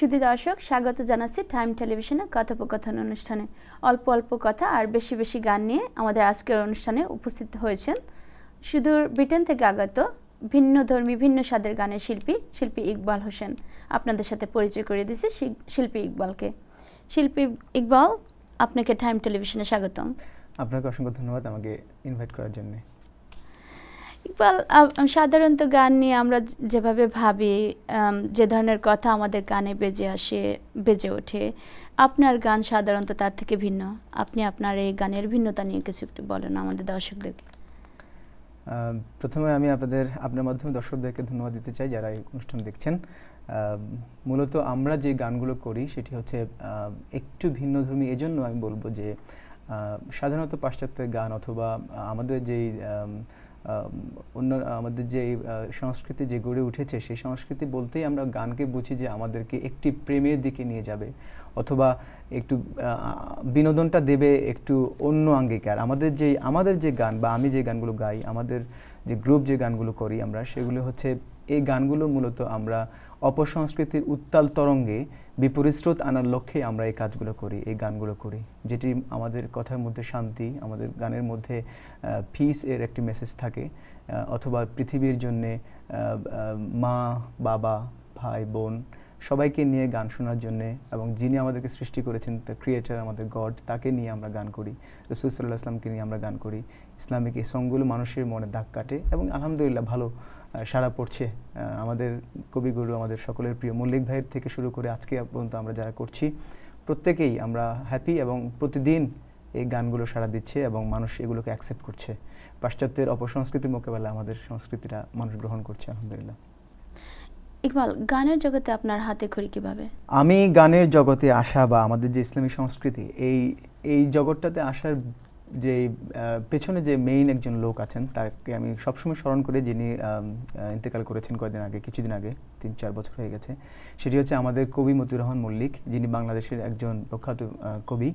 সুধী দর্শক, স্বাগত জানাচ্ছি টাইম টেলিভিশনের কথোপকথন অনুষ্ঠানে। অল্প অল্প কথা আর বেশি বেশি গান নিয়ে আমাদের আজকের অনুষ্ঠানে উপস্থিত হয়েছেন সুদূর ব্রিটেন থেকে আগত ভিন্ন ধর্মী ভিন্ন স্বাদের গানের শিল্পী ইকবাল হোসেন। আপনাদের সাথে পরিচয় করে দিচ্ছি শিল্পী ইকবালকে। শিল্পী ইকবাল, আপনাকে টাইম টেলিভিশনে স্বাগতম। আপনাকে অসংখ্য ধন্যবাদ আমাকে ইনভাইট করার জন্য। ইকবাল, সাধারণত গান নিয়ে আমরা যেভাবে ভাবি, যে ধরনের কথা আমাদের কানে বেজে ওঠে, আপনার গান সাধারণত তার থেকে ভিন্ন। আপনি আপনার এই গানের ভিন্নতা নিয়ে কিছু একটু বলেন আমাদের দর্শকদেরকে। প্রথমে আমি আপনার মাধ্যমে দর্শকদেরকে ধন্যবাদ দিতে চাই যারা এই অনুষ্ঠান দেখছেন। মূলত আমরা যে গানগুলো করি সেটি হচ্ছে একটু ভিন্নধর্মী। এজন্য আমি বলবো যে সাধারণত পাশ্চাত্যের গান অথবা আমাদের যেই আমাদের যে সংস্কৃতি যে গড়ে উঠেছে সেই সংস্কৃতি বলতেই আমরা গানকে বুঝি যে আমাদেরকে একটি প্রেমের দিকে নিয়ে যাবে অথবা একটু বিনোদনটা দেবে একটু অন্য আঙ্গিকার। আমাদের যে গান বা আমি যে গানগুলো গাই, আমাদের যে গ্রুপ যে গানগুলো করি আমরা, সেগুলো হচ্ছে এই গানগুলো মূলত আমরা অপসংস্কৃতির উত্তাল তরঙ্গে বিপরীত স্রোত আনার লক্ষ্যে আমরা এই কাজগুলো করি, এই গানগুলো করি, যেটি আমাদের কথার মধ্যে শান্তি, আমাদের গানের মধ্যে পিস এর একটি মেসেজ থাকে, অথবা পৃথিবীর জন্যে মা বাবা ভাই বোন সবাইকে নিয়ে গান শোনার জন্যে, এবং যিনি আমাদেরকে সৃষ্টি করেছেন দ্য ক্রিয়েটার, আমাদের গড, তাকে নিয়ে আমরা গান করি, রাসূল সাল্লাল্লাহু আলাইহি ওয়াসাল্লামকে নিয়ে আমরা গান করি। ইসলামিক এই সংগুলো মানুষের মনে দাগ কাটে এবং আলহামদুলিল্লাহ ভালো সাড়া পড়ছে। আমাদের কবিগুরু, আমাদের সকলের প্রিয় মল্লিক ভাইয়ের থেকে শুরু করে আজকে পর্যন্ত আমরা যারা করছি প্রত্যেকেই আমরা হ্যাপি, এবং প্রতিদিন এই গানগুলো সাড়া দিচ্ছে এবং মানুষ এগুলোকে অ্যাকসেপ্ট করছে। পাশ্চাত্যের অপসংস্কৃতির মোকাবেলা আমাদের সংস্কৃতিটা মানুষ গ্রহণ করছে আলহামদুলিল্লাহ। ইকবাল, গানের জগতে আপনার হাতে খড়ি কিভাবে? আমি গানের জগতে আসা বা আমাদের যে ইসলামী সংস্কৃতি এই জগৎটাতে আসার যে পেছনে যে মেইন একজন লোক আছেন তাকে আমি সবসময় স্মরণ করি, যিনি ইন্তেকাল করেছেন কিছুদিন আগে 3-4 বছর হয়ে গেছে। সেটি হচ্ছে আমাদের কবি মতিউর রহমান মল্লিক, যিনি বাংলাদেশের একজন প্রখ্যাত কবি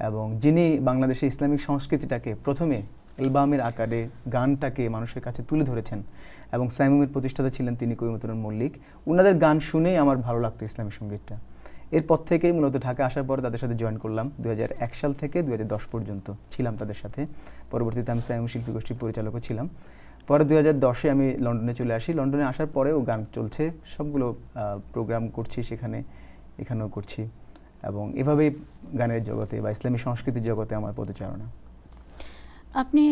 এবং যিনি বাংলাদেশের ইসলামিক সংস্কৃতিটাকে প্রথমে অ্যালবামের আকারে গানটাকে মানুষের কাছে তুলে ধরেছেন এবং সাইমুমের প্রতিষ্ঠাতা ছিলেন তিনি, কবি মতিউর রহমান মল্লিক। ওনাদের গান শুনেই আমার ভালো লাগতো ইসলামিক সঙ্গীতটা। এরপর থেকেই মূলত ঢাকা আসার পর তাদের সাথে জয়েন করলাম। 2001 সাল থেকে 2010 পর্যন্ত ছিলাম তাদের সাথে। পরবর্তীতে আমি সাইমুম শিল্পী গোষ্ঠীর পরিচালকও ছিলাম। পরে 2010-এ আমি লন্ডনে চলে আসি। লন্ডনে আসার পরেও গান চলছে, সবগুলো প্রোগ্রাম করছি এখানেও করছি, এবং এভাবেই গানের জগতে বা ইসলামী সংস্কৃতির জগতে আমার পদচারণা। আপনি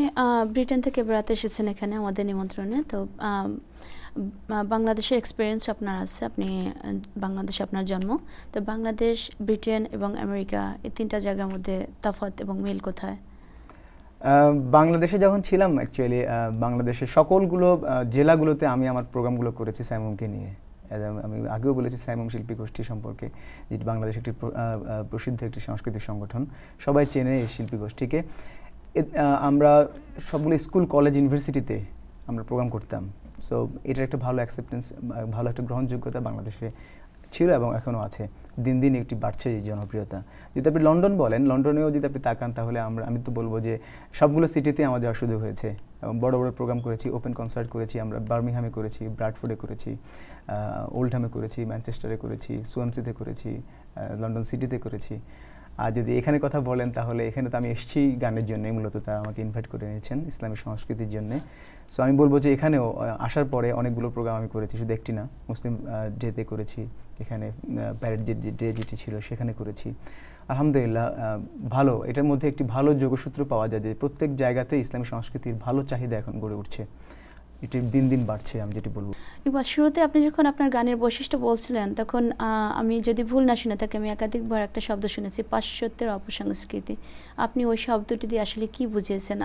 ব্রিটেন থেকে বেড়াতে এসেছেন এখানে আমাদের নিমন্ত্রণে। তো বাংলাদেশের এক্সপিরিয়েন্স আপনার আছে, আপনি বাংলাদেশে আপনার জন্ম। তো বাংলাদেশ, ব্রিটেন এবং আমেরিকা, এই তিনটা জায়গার মধ্যে তফাৎ এবং মিল কোথায়? বাংলাদেশে যখন ছিলাম অ্যাকচুয়ালি বাংলাদেশের সকলগুলো জেলাগুলোতে আমি আমার প্রোগ্রামগুলো করেছি সাইমুমকে নিয়ে। আমি আগেও বলেছি সাইমুম শিল্পী গোষ্ঠী সম্পর্কে, যেটি বাংলাদেশ একটি প্রসিদ্ধ একটি সাংস্কৃতিক সংগঠন, সবাই চেনে এই শিল্পী গোষ্ঠীকে। আমরা সবগুলো স্কুল, কলেজ, ইউনিভার্সিটিতে আমরা প্রোগ্রাম করতাম। সো এটার একটা ভালো অ্যাকসেপ্টেন্স, ভালো একটা গ্রহণযোগ্যতা বাংলাদেশে ছিল এবং এখনও আছে। দিন দিন একটি বাড়ছে এই জনপ্রিয়তা। যদি আপনি লন্ডন বলেন, লন্ডনেও যদি আপনি তাকান তাহলে আমি তো বলবো যে সবগুলো সিটিতে আমার যাওয়ার সুযোগ হয়েছে এবং বড় বড় প্রোগ্রাম করেছি, ওপেন কনসার্ট করেছি, আমরা বার্মিংহামে করেছি, ব্রাডফোর্ডে করেছি, ওল্ডহামে করেছি, ম্যানচেস্টারে করেছি, সোয়ানসিতে করেছি, লন্ডন সিটিতে করেছি। আর যদি এখানে কথা বলেন তাহলে এখানে তো আমি এসেছি গানের জন্য, মূলত তারা আমাকে ইনভাইট করে নিয়েছেন ইসলামী সংস্কৃতির জন্য। সো আমি বলবো যে এখানেও আসার পরে অনেকগুলো প্রোগ্রাম আমি করেছি, শুধু একটি না। মুসলিম ডেতে করেছি, এখানে প্যারেড ডে যেটি ছিল সেখানে করেছি। আলহামদুলিল্লাহ ভালো, এটার মধ্যে একটি ভালো যোগসূত্র পাওয়া যায় যে প্রত্যেক জায়গাতে ইসলামী সংস্কৃতির ভালো চাহিদা এখন গড়ে উঠছে, এটি দিন দিন বাড়ছে, আমি যেটি বলবো। এবার শুরুতে আপনি যখন আপনার গানের বৈশিষ্ট্য বলছিলেন তখন আমি যদি ভুল না শুনে থাকি, আমি একাধিকবার একটা শব্দ শুনেছি, পাশ্চাত্যের অপসংস্কৃতি। আপনি ওই শব্দটি দিয়ে আসলে কি বুঝিয়েছেন?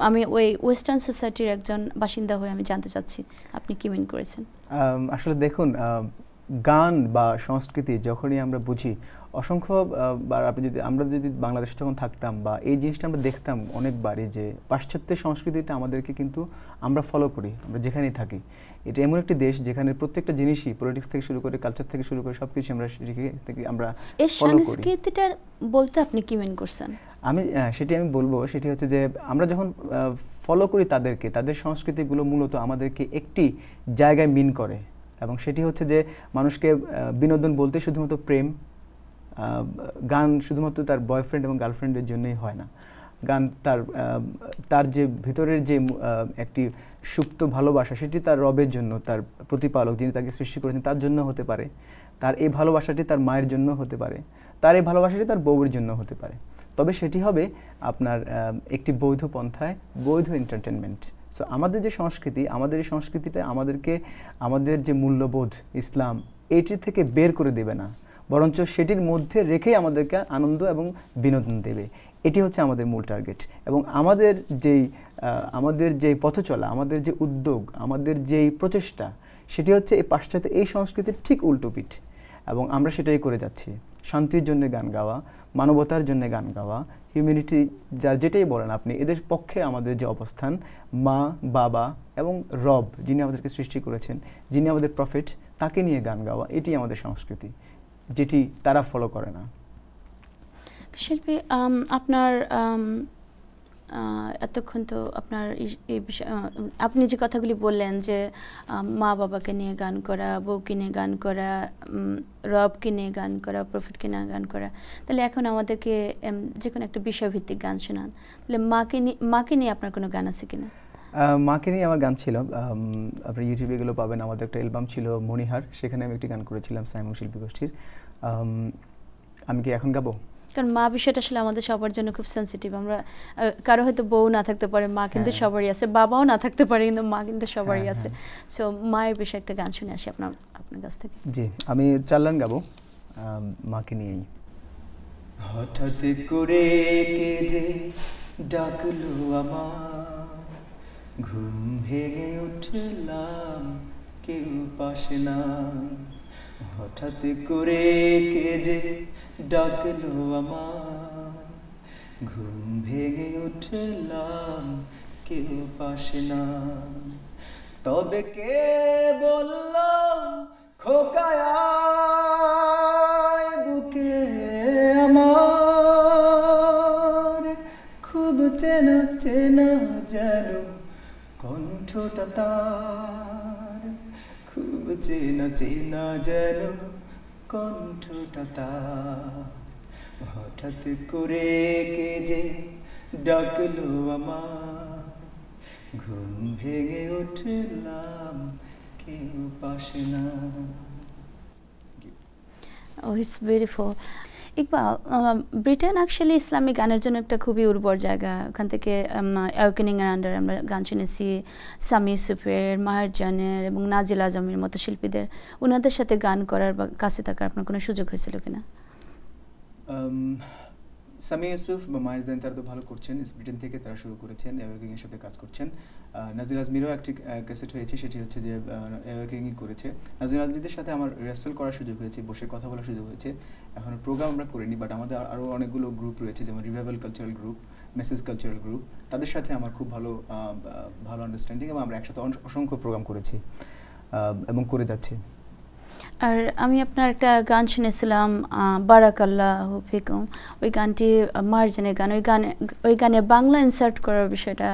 আমি ওই ওয়েস্টার্ন সোসাইটির একজন বাসিন্দা হয়ে আমি জানতে চাচ্ছি আপনি কি মিন করেছেন। আসলে দেখুন, গান বা সংস্কৃতি যখনই আমরা বুঝি, অসংখ্য আমরা যদি বাংলাদেশে যখন থাকতাম বা এই জিনিসটা আমরা দেখতাম অনেকবারই যে পাশ্চাত্যের সংস্কৃতিটা আমাদেরকে কিন্তু আমরা ফলো করি, আমরা যেখানেই থাকি। এটা এমন একটি দেশ যেখানে প্রত্যেকটা জিনিসই, পলিটিক্স থেকে শুরু করে কালচার থেকে শুরু করে সবকিছু আমরা এই সংস্কৃতিটা বলতে আপনি কি মিন করছেন? সেটি আমি বলবো, সেটি হচ্ছে যে আমরা যখন ফলো করি তাদের সংস্কৃতিগুলো মূলত আমাদেরকে একটি জায়গায় মিন করে এবং সেটি হচ্ছে যে মানুষকে বিনোদন বলতে শুধুমাত্র প্রেম, গান শুধুমাত্র তার বয়ফ্রেন্ড এবং গার্লফ্রেন্ডের জন্যই হয় না। গান তার যে ভিতরের যে একটি সুপ্ত ভালোবাসা, সেটি তার রবের জন্য, তার প্রতিপালক যিনি তাকে সৃষ্টি করেছেন তার জন্য হতে পারে, তার এই ভালোবাসাটি তার মায়ের জন্য হতে পারে, তার এই ভালোবাসাটি তার বউয়ের জন্য হতে পারে। তবে সেটি হবে আপনার একটি বৈধ পন্থায়, বৈধ এন্টারটেনমেন্ট। সো আমাদের যে সংস্কৃতি, আমাদের এই সংস্কৃতিটা আমাদেরকে আমাদের যে মূল্যবোধ ইসলাম এইটির থেকে বের করে দেবে না, বরঞ্চ সেটির মধ্যে রেখেই আমাদেরকে আনন্দ এবং বিনোদন দেবে। এটি হচ্ছে আমাদের মূল টার্গেট। এবং আমাদের যেই পথ চলা, আমাদের যে উদ্যোগ, আমাদের যেই প্রচেষ্টা, সেটি হচ্ছে এই পাশ্চাত্য এই সংস্কৃতির ঠিক উল্টোপিঠ। এবং আমরা সেটাই করে যাচ্ছি। শান্তির জন্য গান গাওয়া, মানবতার জন্য গান গাওয়া, হিউম্যানিটি যেটাই বলেন আপনি, এদের পক্ষে আমাদের যে অবস্থান, মা বাবা এবং রব যিনি আমাদেরকে সৃষ্টি করেছেন, যিনি আমাদের প্রফেট, তাকে নিয়ে গান গাওয়া, এটি আমাদের সংস্কৃতি, যেটি তারা ফলো করে না। শিল্পী, আপনার এতক্ষণ তো আপনার এই বিষয়, আপনি যে কথাগুলি বললেন যে মা বাবাকে নিয়ে গান করা, বউকে নিয়ে গান করা, রবকে নিয়ে গান করা, প্রফিটকে নিয়ে গান করা, তাহলে এখন আমাদেরকে যে কোনো একটা বিষয়ভিত্তিক গান শোনান। তাহলে মাকে নিয়ে আপনার কোনো গান আছে কিনা? মাকে নিয়ে আমার গান ছিল, আপনি ইউটিউবে এগুলো পাবেন। আমাদের একটা অ্যালবাম ছিল মণিহার, সেখানে আমি একটি গান করেছিলাম সাইমন শিল্পী গোষ্ঠীর। আমি কি এখন গাবো? কারণ মা বিষয়টা আসলে আমাদের সবার জন্য খুব সেন্সিটিভ। আমরা কারো হয়তো বউ না থাকতে পারে, মা কিন্তু সবারই আছে, বাবাও না থাকতে পারে, কিন্তু মা কিন্তু সবারই আছে। সো মায়ের বিষয়ে একটা গান শুনে আসি আপনার কাছ থেকে। জি, আমি 4 লাইন গাবো মাকে নিয়েই। হঠাৎ করে কে যে ডাকলো আমার, ঘুম ভেঙে উঠলাম কেউ পাশে না। হঠাৎ করে কে যে ডাকলো আমার, ঘুম ভেঙে উঠলাম কেউ পাশে না। তবে কে বলল খোকায় বুকে আমার, খুব চেনা চেনা যেন কণ্ঠটা তার, খুব চেনা চেনা যেন কণ্ঠটা তার। হঠাৎ করে কে যে ডাকলো আমার, ঘুম ভেঙে উঠলাম কেউ পাশে না। Oh, it's beautiful. Iqbal, Britain actually Islamic গানের জন্য একটা খুবই উর্বর জায়গা। ওখান থেকে অ্যাওয়েকেনিং এর আন্ডারে আমরা গান শুনেছি সামি ইউসুফের, মাহের জানের এবং নাজিল আজমের মতো শিল্পীদের। ওনাদের সাথে গান করার বা কাছে থাকার আপনার কোনো সুযোগ হয়েছিল কিনা? সামি ইউসুফ বা মাহের জান তারা তো ভালো করছেন, ব্রিটেন থেকে তারা শুরু করেছেন, অ্যাওয়েকেনিং এর সাথে কাজ করছেন। নাজিল আজমিরও একটি ক্যাসেট হয়েছে, সেটি হচ্ছে যে অ্যাওয়েকেনিং করেছে। নাজিল আজমিরদের সাথে আমার রিহার্সাল করার সুযোগ হয়েছে, বসে কথা বলার সুযোগ হয়েছে। এখন প্রোগ্রাম আমরা করিনি, বাট আমাদের আরও অনেকগুলো গ্রুপ রয়েছে, যেমন revival cultural group, message cultural group. তাদের সাথে আমার খুব ভালো আন্ডারস্ট্যান্ডিং, এবং আমরা একসাথে অসংখ্য প্রোগ্রাম করেছি এবং করে যাচ্ছি। আর আমি আপনার একটা গান শুনেছিলাম বারাকাল্লাহু ফিকুম, ওই গানটি মার্জানের গান, ওই গানে বাংলা ইনসার্ট করার বিষয়টা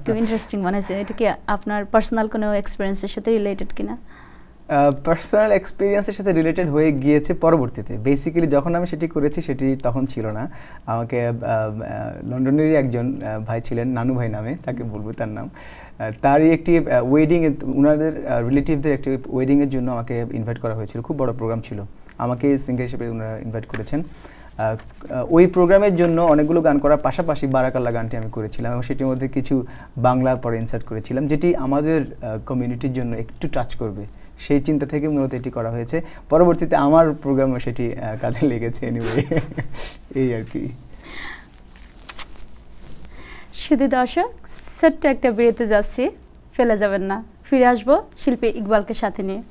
খুব ইন্টারেস্টিং মনে হয়েছে। এটা কি আপনার পার্সোনাল কোনো এক্সপিরিয়েন্সের সাথে রিলেটেড কিনা? পার্সোনাল এক্সপিরিয়েন্সের সাথে রিলেটেড হয়ে গিয়েছে পরবর্তীতে। বেসিক্যালি যখন আমি সেটি করেছি সেটি তখন ছিল না। আমাকে লন্ডনেরই একজন ভাই ছিলেন, নানু ভাই নামে, তাকে বলবো তার নাম, তারই একটি ওয়েডিংয়ে, ওনাদের রিলেটিভদের একটি ওয়েডিংয়ের জন্য আমাকে ইনভাইট করা হয়েছিল। খুব বড় প্রোগ্রাম ছিল, আমাকে সিঙ্গার হিসেবে ওনারা ইনভাইট করেছেন। ওই প্রোগ্রামের জন্য অনেকগুলো গান করার পাশাপাশি বারাকাল্লা গানটি আমি করেছিলাম, এবং সেটির মধ্যে কিছু বাংলা পরে ইনসার্ট করেছিলাম, যেটি আমাদের কমিউনিটির জন্য একটু টাচ করবে, সেই চিন্তা থেকে মূলত এটি করা হয়েছে। পরবর্তীতে আমার প্রোগ্রামে সেটি কাজে লেগেছে। এনিওয়ে, এই আর কি। শুধু দর্শক, ছোট্ট একটা বিরতি যাচ্ছি, ফেলে যাবেন না, ফিরে আসবো শিল্পী ইকবালকে সাথে নিয়ে।